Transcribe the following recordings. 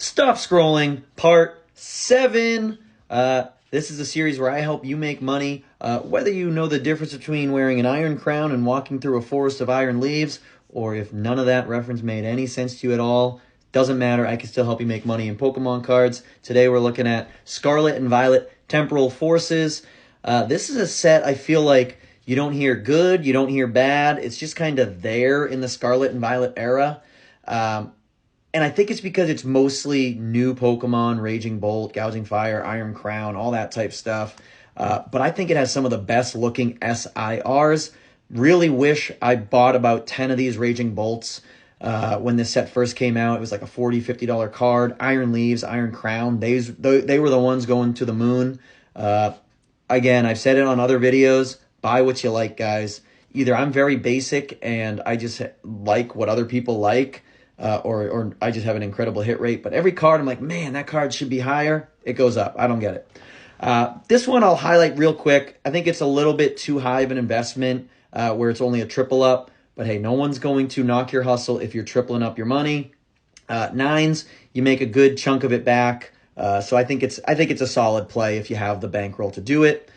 Stop Scrolling, Part 7. This is a series where I help you make money, whether you know the difference between wearing an iron crown and walking through a forest of iron leaves, or if none of that reference made any sense to you at all. Doesn't matter, I can still help you make money in Pokemon cards. Today we're looking at Scarlet and Violet Temporal Forces. This is a set I feel like you don't hear good, you don't hear bad. It's just kind of there in the Scarlet and Violet era. And I think it's because it's mostly new Pokemon, Raging Bolt, Gouging Fire, Iron Crown, all that type stuff. But I think it has some of the best looking SIRs. Really wish I bought about 10 of these Raging Bolts when this set first came out. It was like a $40, $50 card. Iron Leaves, Iron Crown, they were the ones going to the moon. Again, I've said it on other videos. Buy what you like, guys. Either I'm very basic and I just like what other people like, or I just have an incredible hit rate. But every card, I'm like, man, that card should be higher. It goes up. I don't get it. This one I'll highlight real quick. I think it's a little bit too high of an investment where it's only a triple up. But hey, no one's going to knock your hustle if you're tripling up your money. Nines, you make a good chunk of it back. So I think it's a solid play if you have the bankroll to do it.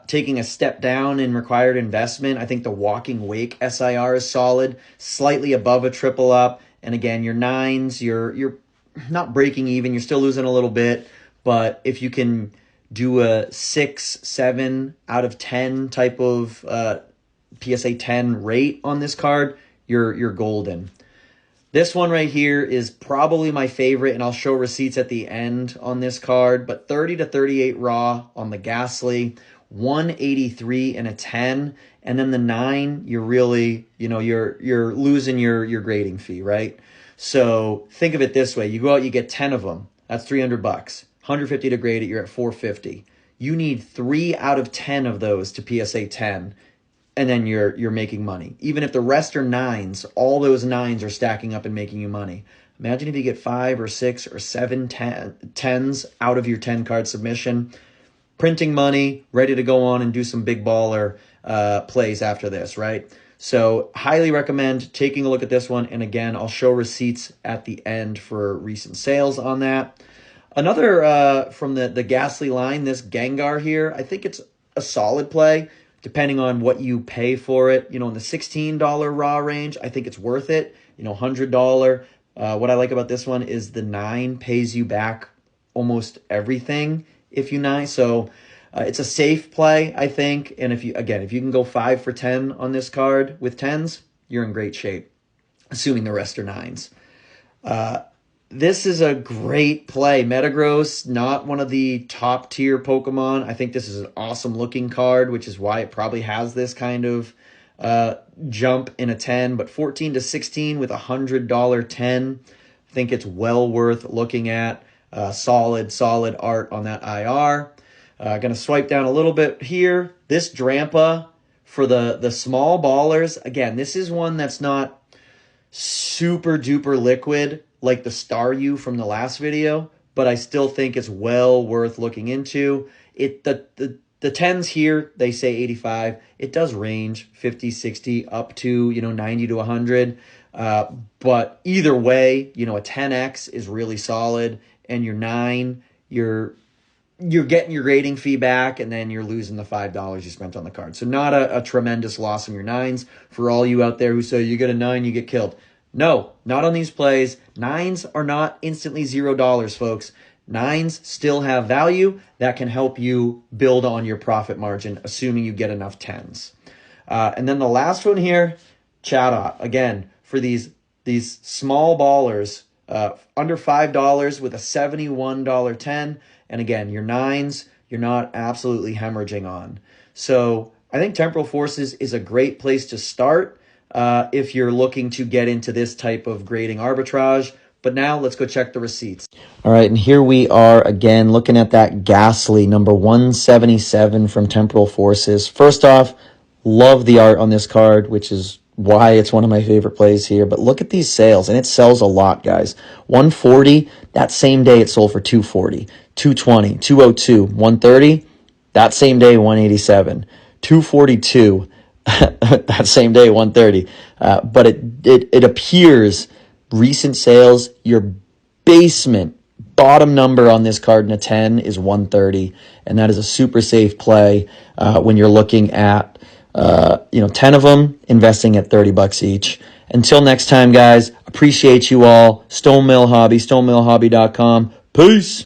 Taking a step down in required investment, I think the Walking Wake SIR is solid, slightly above a triple up. And again, your nines, you're not breaking even, you're still losing a little bit. But if you can do a 6, 7 out of 10 type of PSA 10 rate on this card, you're golden. This one right here is probably my favorite, and I'll show receipts at the end on this card. But 30 to 38 raw on the Ghastly, 183 and a 10, and then the 9, you're really, you're losing your grading fee, right? So think of it this way: you go out, you get 10 of them. That's $300. 150 to grade it, you're at 450. You need 3 out of 10 of those to PSA 10. And then you're making money. Even if the rest are nines, all those nines are stacking up and making you money. Imagine if you get 5 or 6 or 7 tens out of your 10 card submission. Printing money, ready to go on and do some big baller plays after this, right? So highly recommend taking a look at this one. And again, I'll show receipts at the end for recent sales on that. Another from the Ghastly line, this Gengar here, I think it's a solid play. Depending on what you pay for it, in the $16 raw range, I think it's worth it. $100. What I like about this one is the 9 pays you back almost everything if you 9. So it's a safe play, I think. And if you can go 5 for 10 on this card with 10s, you're in great shape, assuming the rest are 9s. This is a great play. Metagross, not one of the top tier Pokemon. I think this is an awesome looking card, which is why it probably has this kind of jump in a 10. But 14 to 16 with a $100 10, I think it's well worth looking at. Solid art on that IR. Going to swipe down a little bit here. This Drampa for the small ballers. Again, this is one that's not super duper liquid like the Staryu from the last video, but I still think it's well worth looking into. The 10s here, they say 85. It does range 50, 60, up to 90 to 100. But either way, a 10x is really solid, and your 9, you're getting your grading fee back, and then you're losing the $5 you spent on the card. So not a tremendous loss on your 9s. For all you out there who say you get a 9, you get killed. No, not on these plays. 9s are not instantly $0, folks. 9s still have value that can help you build on your profit margin, assuming you get enough 10s. And then the last one here, Chatot. Again, for these small ballers, under $5 with a $71 10. And again, your 9s, you're not absolutely hemorrhaging on. So I think Temporal Forces is a great place to start if you're looking to get into this type of grading arbitrage. But now let's go check the receipts. All right, and here we are again looking at that Ghastly number 177 from Temporal Forces. First off, love the art on this card, which is why it's one of my favorite plays here. But look at these sales, and it sells a lot, guys. 140, that same day it sold for 240, 220, 202, 130, that same day 187, 242. That same day, 130. But it appears recent sales, you're basement bottom number on this card in a 10 is 130, and that is a super safe play when you're looking at 10 of them, investing at $30 each. Until next time, guys, appreciate you all. Stone Mill Hobby, stonemillhobby.com. Peace.